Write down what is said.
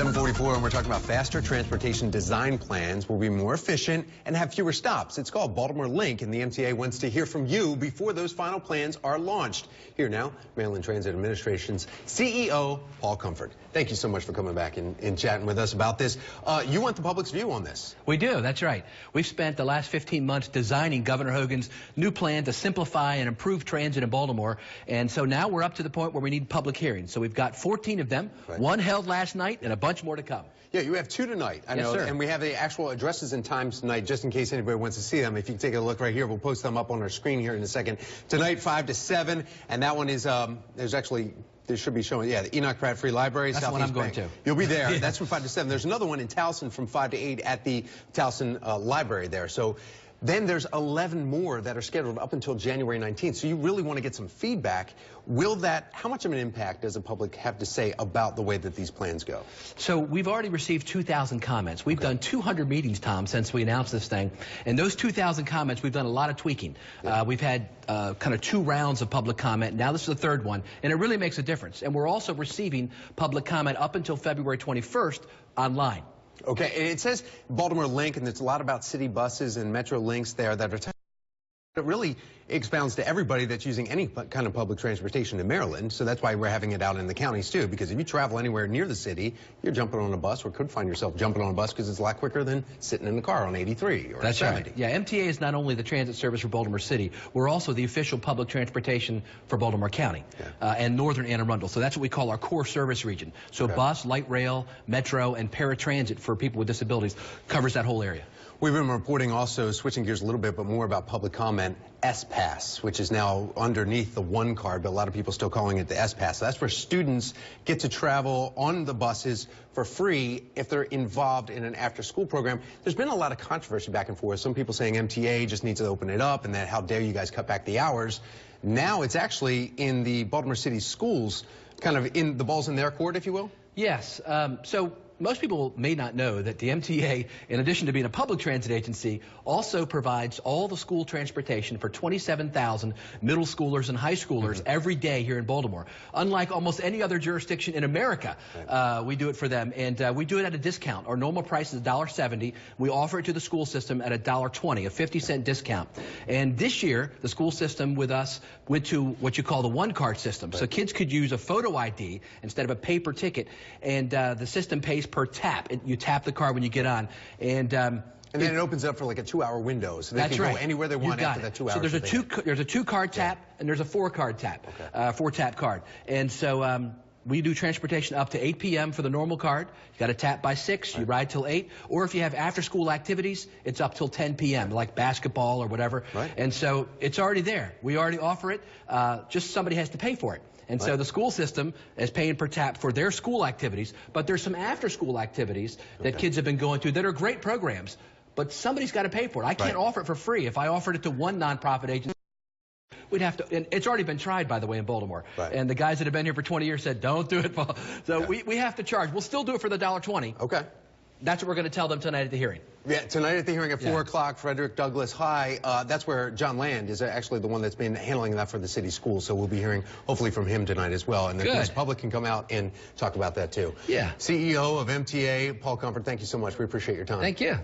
7:44, and we're talking about faster transportation design plans will be more efficient and have fewer stops. It's called BaltimoreLink, and the MTA wants to hear from you before those final plans are launched. Here now, Maryland Transit Administration's CEO, Paul Comfort. Thank you so much for coming back and chatting with us about this. You want the public's view on this? We do, that's right. We've spent the last 15 months designing Governor Hogan's new plan to simplify and improve transit in Baltimore, and so now we're up to the point where we need public hearings. So we've got 14 of them, one held last night, and a bunch more to come. Yeah, you have 2 tonight, I know, and we have the actual addresses and times tonight, just in case anybody wants to see them. If you can take a look right here, we'll post them up on our screen here in a second. Tonight, 5 to 7, and that one is, there's actually, there should be showing, yeah, the Enoch Pratt Free Library. That's the one I'm going to. You'll be there. That's from 5 to 7. There's another one in Towson from 5 to 8 at the Towson Library there. So then there's 11 more that are scheduled up until January 19th. So you really want to get some feedback. Will that, how much of an impact does the public have to say about the way that these plans go? So we've already received 2,000 comments. We've done 200 meetings, Tom, since we announced this thing. And those 2,000 comments, we've done a lot of tweaking. We've had kind of 2 rounds of public comment. Now this is the 3rd one. And it really makes a difference. And we're also receiving public comment up until February 21st online. Okay, and it says BaltimoreLink, and there's a lot about city buses and Metro links there that are it really expounds to everybody that's using any kind of public transportation in Maryland. So that's why we're having it out in the counties too, because if you travel anywhere near the city, you're jumping on a bus or could find yourself jumping on a bus because it's a lot quicker than sitting in the car on 83 or That's 70. Right. Yeah, MTA is not only the transit service for Baltimore City, we're also the official public transportation for Baltimore County and Northern Anne Arundel. So that's what we call our core service region. So bus, light rail, metro, and paratransit for people with disabilities covers that whole area. We've been reporting also, switching gears a little bit, but more about public comment, S-Pass, which is now underneath the one card, but a lot of people still calling it the S-Pass. So that's where students get to travel on the buses for free if they're involved in an after-school program. There's been a lot of controversy back and forth. Some people saying MTA just needs to open it up and that how dare you guys cut back the hours. Now it's actually in the Baltimore City Schools, kind of in the ball's in their court, if you will? Yes. So most people may not know that the MTA, in addition to being a public transit agency, also provides all the school transportation for 27,000 middle schoolers and high schoolers every day here in Baltimore. Unlike almost any other jurisdiction in America, we do it for them, and we do it at a discount. Our normal price is $1.70. We offer it to the school system at $1.20, a 50-cent discount. And this year, the school system with us went to what you call the one-card system. So kids could use a photo ID instead of a paper ticket, and the system pays per tap. You tap the card when you get on, and then it opens up for like a 2-hour window, so they can go anywhere they want after that 2 hours. So there's a 2-card tap and there's a 4-card tap, 4-tap card, and so we do transportation up to 8 p.m. for the normal card. You got to tap by 6, you ride till 8, or if you have after-school activities, it's up till 10 p.m. like basketball or whatever. And so it's already there. We already offer it. Just somebody has to pay for it. And so the school system is paying per tap for their school activities, but there's some after-school activities that kids have been going to that are great programs, but somebody's got to pay for it. I can't offer it for free. If I offered it to one nonprofit agency, we'd have to, and it's already been tried, by the way, in Baltimore. And the guys that have been here for 20 years said, don't do it, Paul. So we have to charge. We'll still do it for the $1.20. Okay. That's what we're going to tell them tonight at the hearing. Yeah, tonight at the hearing at 4 o'clock, Frederick Douglass High. That's where John Land is actually the one that's been handling that for the city schools. So we'll be hearing hopefully from him tonight as well. And the public can come out and talk about that too. CEO of MTA, Paul Comfort, thank you so much. We appreciate your time. Thank you.